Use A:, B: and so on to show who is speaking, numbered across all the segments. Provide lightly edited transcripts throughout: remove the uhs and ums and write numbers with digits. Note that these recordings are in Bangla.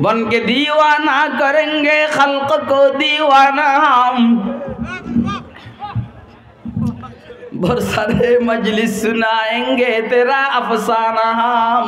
A: बन के दीवाना करेंगे खल्क को दीवाना हम बरसारे मजलिस सुनाएंगे तेरा अफसाना हम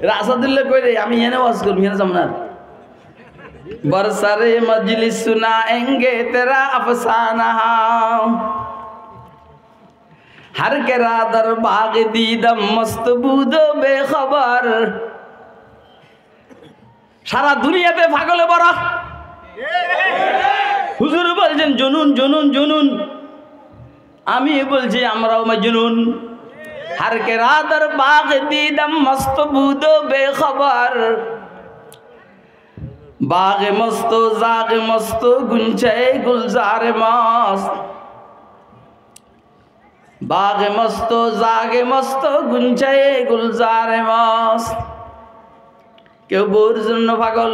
A: रासादुल्लाह कोई रे आमी एने वाज करब एने जामना बरसारे मजलिस सुनाएंगे तेरा अफसाना हम हर के रादर बाग दीदम मस्त बुदो बेखबर सारा दुनियाते पागले भरा हुजूर बोलছেন जुनून जुनून जुनून आमी बोलছি আমরাও মজনুন हर के रादर बाग दीदम मस्त बुदो बेखबर बाग मस्त जाग मस्त गुंचे गुलजार मस्त बाग मस्त जाग मस्त गुंचे गुलजार मस्त কেউ বউর জন্য পাগল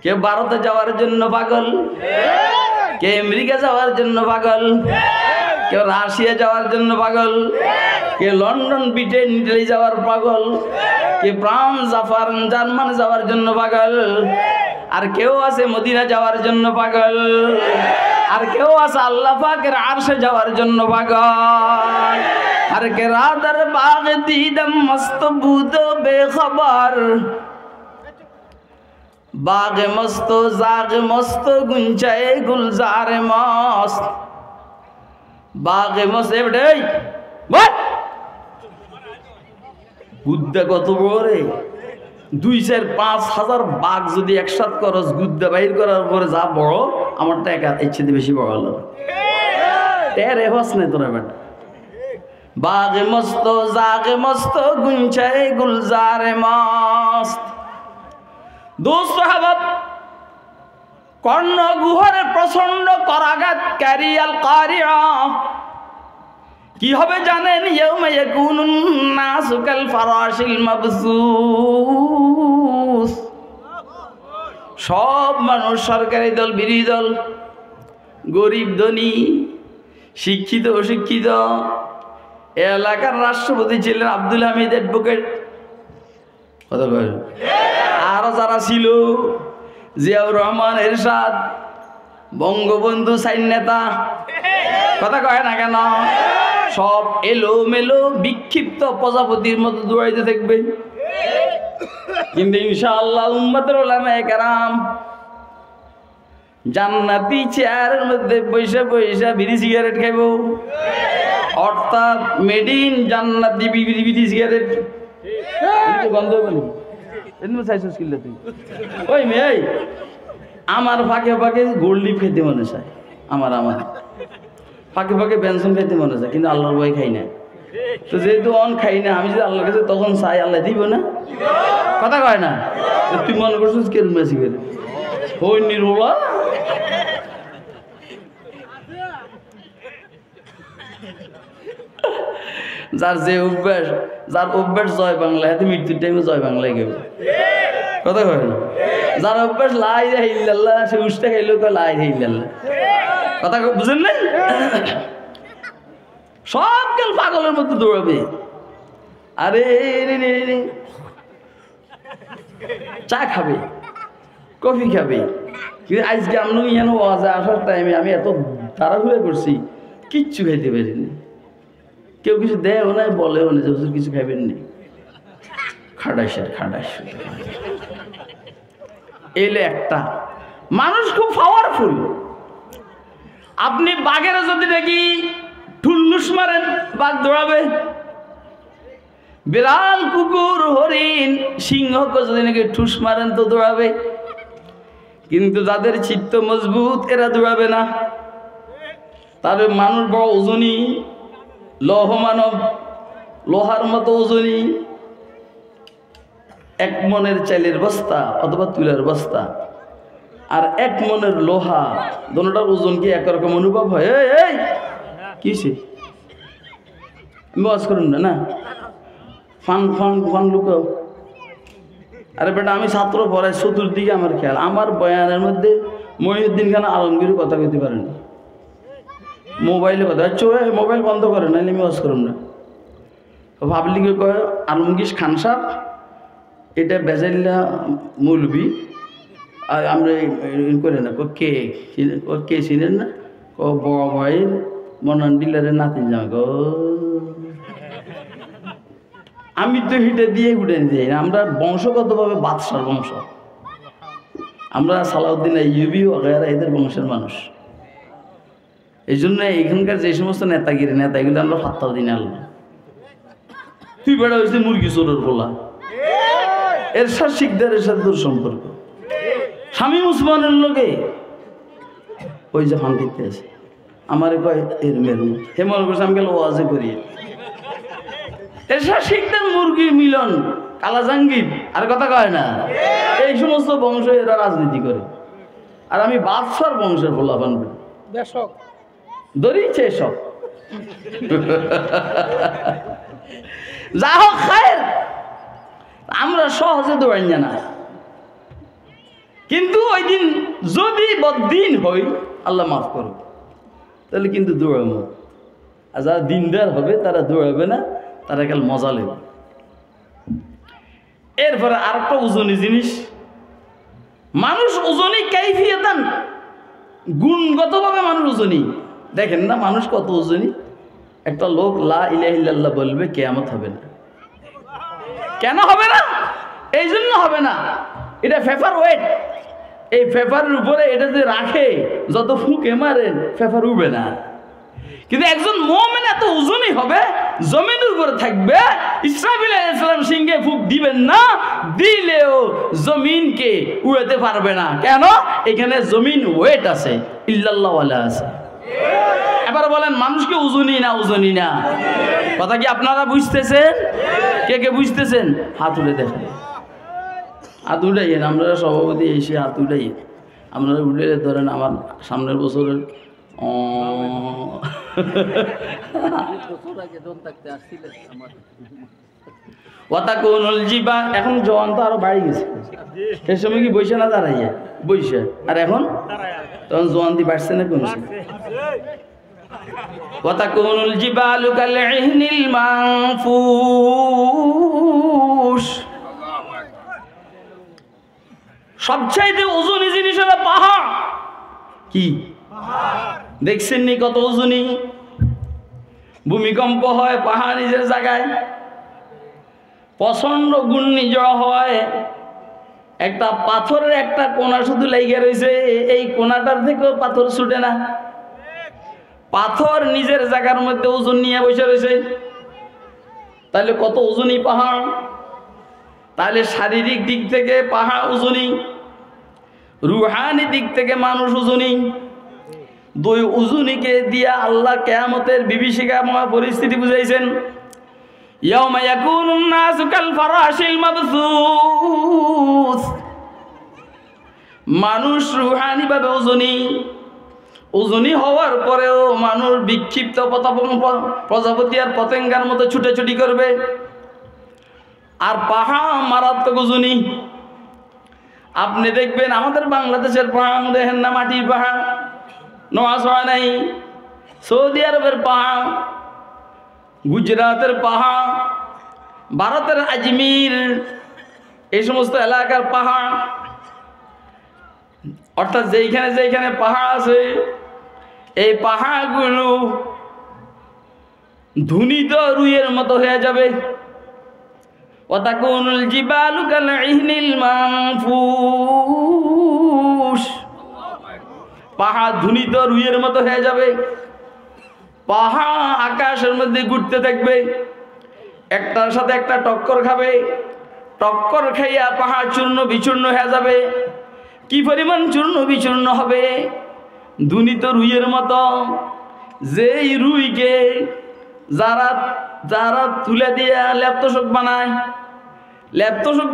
A: কেউ ভারতে যাওয়ার জন্য পাগল কেউ আমেরিকা যাওয়ার জন্য পাগল কেউ রাশিয়া যাওয়ার জন্য পাগল কেউ লন্ডন ব্রিটেন ইটালি যাওয়ার পাগল কেউ ফ্রান্স জাপান জার্মান যাওয়ার জন্য পাগল আর কেউ আছে মদিনা যাওয়ার জন্য পাগল আর কেউ আছে আল্লাহ পাকের আরশে যাওয়ার জন্য পাগল हर के रादर बाग दीदम मस्त बूदो बेखबर बाग मस्त जाग मस्त गुंचाए गुलजार मस्त बाग मस्त एबडे बट गुद्दा কত বড় রে 2-4-5,000 বাঘ যদি একসাথ করস গুদ্দা বাইর করার পরে যা বড় আমার টাকা ইচ্ছে বেশি বড় হলো তেরে হস না তোরা বেটা बाग मस्त जाग मस्त गुंचे गुलजार मस्त दोस्त हबब कर्ण गुहर प्रचंड कराघातकारी আল কারিয়া কি হবে জানেন ইয়াউমা ইয়াকুনুন নাসু কাল ফারাশিল মাবসুস সব মানুষ সরকারি দল বিরোধী দল গরিব ধনী শিক্ষিত অশিক্ষিত এলাকার রাষ্ট্রপতি ছিলেন আব্দুল হামিদ অ্যাডভোকেট কথা কয় আর যারা ছিল জিয়াউর রহমান এরশাদ বঙ্গবন্ধু সাইন নেতা কথা কয় না কেন সব এলো মেলো বিক্ষিপ্ত প্রজাপতির মতো দৌড়াইতে থাকবে কিন্তু ইনশাআল্লাহ উম্মতের উলামায়ে কেরাম জান্নাতি চেয়ারের মধ্যে বৈশা বৈশা বিড়ি সিগারেট খাইবো অর্থাৎ মেড ইন জান্নাতি বিড়ি সিগারেট বন্ধ বলি এমন চাইছস কিল্লা তুই ওই মেয়ে আমার ফাঁকে ফাঁকে গোল্ড লিফ খেতে মনে চায় আমার ফাঁকে ফাঁকে বেনসন খাইতে মনে চায় কিন্তু আল্লাহর ভয় খাই না তো যেহেতু অন খাই না আমি যদি আল্লাহর কাছে তখন চাই আল্লাহ দিব না কথা কয় না তুই মনে করছিস কে রুমে সিগারেট ওই নির্মলা যার যে অভ্যাস যার অভ্যাস জয় বাংলা এতে মৃত্যুর টাইমে জয় বাংলায় গেবে কথা কয় না যার অভ্যাস লা ইলাহা ইল্লাল্লাহ সে উষ্টা খাইলেও কয় লা ইলাহা ইল্লাল্লাহ কথা বুঝেন নাই সব কাল পাগলের মধ্যে দৌড়াবে আরে চা খাবে কফি খাবে কিন্তু আজকে আমি যেন ওয়াজে আসার টাইমে আমি এত তাড়াহুড়া করছি কিচ্ছু খাইতে পারিনি কেউ কিছু দেয়ও না বলেও না যে হুজুর কিছু খাইবেন নি খাটাস এলে একটা মানুষ খুব পাওয়ারফুল আপনি বাঘের যদি দেখি ঠুল্লুস মারেন বাঘ দৌড়াবে বিড়াল কুকুর হরিণ সিংহকে যদি নাকি ঠুস মারেন তো দৌড়াবে কিন্তু যাদের চিত্ত মজবুত এরা দৌড়াবে না তাদের মানুষ বড় ওজনী লৌহ মানব লোহার মতো ওজনী এক মনের চালের বস্তা অথবা তুলার বস্তা আর এক মনের লোহা দুটোটার ওজন কি একরকম অনুভব হয় এই কিসে বস করুন না ফান লুকাও আরে বেটা আমি ছাত্র পড়াই চতুর্দিকে আমার খেয়াল আমার বয়ানের মধ্যে মহিউদ্দিন খান আলমগীর কথা কইতে পারেন মোবাইলে কথা মোবাইল বন্ধ করে নাহলে আমি ওয়াজ করুন না ভাবলি কয় আলমগীর খান সাহেব এটা বেজাইল্লা মৌলবি আর আমরা করে না কে কে চিনেন না বড় ভাইয়ের মনান ডিলারের নাতিন জামা গো আমি তো হিটে দিয়ে উঠে যাই না আমরা বংশগতভাবে বাদশার বংশ আমরা সালাউদ্দিন আইয়ুবী ওগেরা এদের বংশের মানুষ এই জন্য এখানকার যে সমস্ত নেতাগিরি নেতাগুলো আমরা ফাত্তাও দিন আল্লাহ তুই বেড়া হয়েছে মুরগি চোরের বলা এরশাদ শিকদারের সাথে তোর সম্পর্ক স্বামী উসমানের লোকে ওই যে ফান দিতে আছে আমারে কয় এর মেরু হেমল করছে আমি গেল ওয়াজে করি এরশাদ শিকদার মুরগি মিলন কালা জাঙ্গির আর কথা কয় না এই সমস্ত বংশ এরা রাজনীতি করে আর আমি বাদশার বংশের বলা বানবে ধরিছে সব যা হোক খায়ের আমরা সহজে দৌড়াই না কিন্তু ওই দিন যদি বদিন হই আল্লাহ মাফ করো তাহলে কিন্তু দৌড়াবো আর যারা দিনদার হবে তারা দৌড়াবে না তারা কাল মজা নেবে এরপরে আর একটা ওজনী জিনিস মানুষ ওজনী কাইফিয়াতান গুণগতভাবে মানুষ ওজনী দেখেন না মানুষ কত ওজনী একটা লোক লা ইলাহা ইল্লাল্লাহ বলবে কিয়ামত হবে না কেন হবে না এই জন্য হবে না এটা পেপার ওয়েট এই পেপারের উপরে এটা যে রাখে যত ফুঁকে মারেন পেপার উঠবে না কিন্তু একজন মুমিন এত ওজনই হবে জমিনের উপরে থাকবে ইসরাফিল আলাইহিস সালাম সিংহে ফুঁক দিবেন না দিলেও জমিনকে উড়াতে পারবে না কেন এখানে জমিন ওয়েট আছে ইল্লাল্লাহ ওয়ালা আছে এবার বলেন মানুষকে ওজনই না ওজনই না কথা কি আপনারা বুঝতেছেন কে কে বুঝতেছেন হাত উঠে দেখেন হাত উঠাইয়েন আমরা সভাপতি এসে হাত উঠাইয়েন আপনারা উঠে ধরেন আমার সামনের বছরের এখন জওয়ান তো আরো বাড়ি গেছে সে সময় কি বইসে না দাঁড়াইয়া বইসে আর এখন তখন জওয়ান দি বাড়ছে না কোন ওয়াতাকুনুল জিবালু কালইহনিল মানফুস সবচাইতে ওজনী জিনিস হলো পাহাড় কি দেখছেন নি কত ওজনী ভূমিকম্প হয় পাহাড় নিজের জায়গায় প্রচন্ড ঘূর্ণিঝড় হয় একটা পাথরের একটা কোনা শুধু লেগে রয়েছে এই কোনাটার থেকেও পাথর ছুটে না পাথর নিজের জায়গার মধ্যে ওজন নিয়ে বসে রয়েছে তাহলে কত ওজনী পাহাড় তাহলে শারীরিক দিক থেকে পাহাড় ওজনী রুহানি দিক থেকে মানুষ ওজনী দুই ওজনীকে দিয়া আল্লাহ কিয়ামতের বিভীষিকাময় পরিস্থিতি বুঝাইছেন ইয়াউমা ইয়াকুনুন নাসু কাল ফারাশিল মাবসুস মানুষ রুহানি ভাবে ওজনী হওয়ার পরেও মানুষ বিক্ষিপ্ত প্রজাপতি আর পতঙ্গের মতো ছুটাছুটি করবে আর পাহাড় মারাত্মক ওজনী আপনি দেখবেন আমাদের বাংলাদেশের পাহাড় দেখেন না মাটির পাহাড় নোয়াশা নাই সৌদি আরবের পাহাড় গুজরাতের পাহাড় ভারতের আজমির এই সমস্ত এলাকার পাহাড় অর্থাৎ যেইখানে যেইখানে পাহাড় আছে এই পাহাড়গুলো ধুনিত রুইয়ের মতো হয়ে যাবে ওয়াতাকুনুল জিবালু কালইহনিল মানফুস পাহাড় ধুনিত রুইয়ের মতো হয়ে যাবে পাহাড় আকাশের মধ্যে ঘুরতে থাকবে একটার সাথে একটা টক্কর খাবে টক্কর খাইয়া পাহাড় চূর্ণ বিচূর্ণ হয়ে যাবে কি পরিমাণ চূর্ণ বিচূর্ণ হবে ধুনিত রুইয়ের মতো যেই রুইকে যারা যারা তুলে দিয়ে ল্যাপটপ বানায়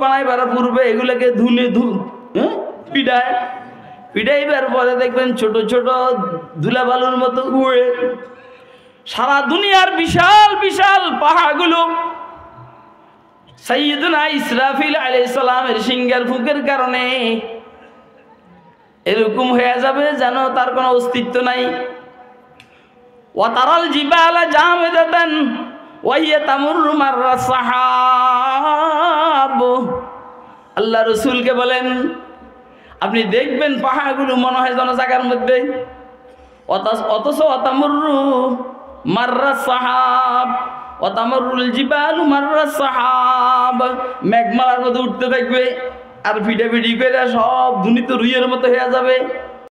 A: বানাইবার পূর্বে এগুলোকে পিটাইবার পরে দেখবেন ছোট ছোট ধুলা বালুর মতো উড়ে সারা দুনিয়ার বিশাল বিশাল পাহাড়গুলো সাইয়্যিদুনা ইসরাফিল আলাইহিস সালামের সিংহের ফুঁকের কারণে এরকম হয়ে যাবে যেন তার কোনো অস্তিত্ব নাই ওয়াতারাল জিবালা জামিদাতান ওয়া হিয়া তামুররু মাররা সাহাব আল্লাহ রসুলকে বলেন আপনি দেখবেন পাহাড়গুলো মনে হয় যেন জায়গার মধ্যে, অথচ অতামুরু মাররা সাহাব, অতামরুল জিবালু মাররা সাহাব, মেঘমালার মধ্যে উঠতে থাকবে আর ভিডাভিডি করে সব ধুনিত রুইয়ের মতো হয়ে যাবে।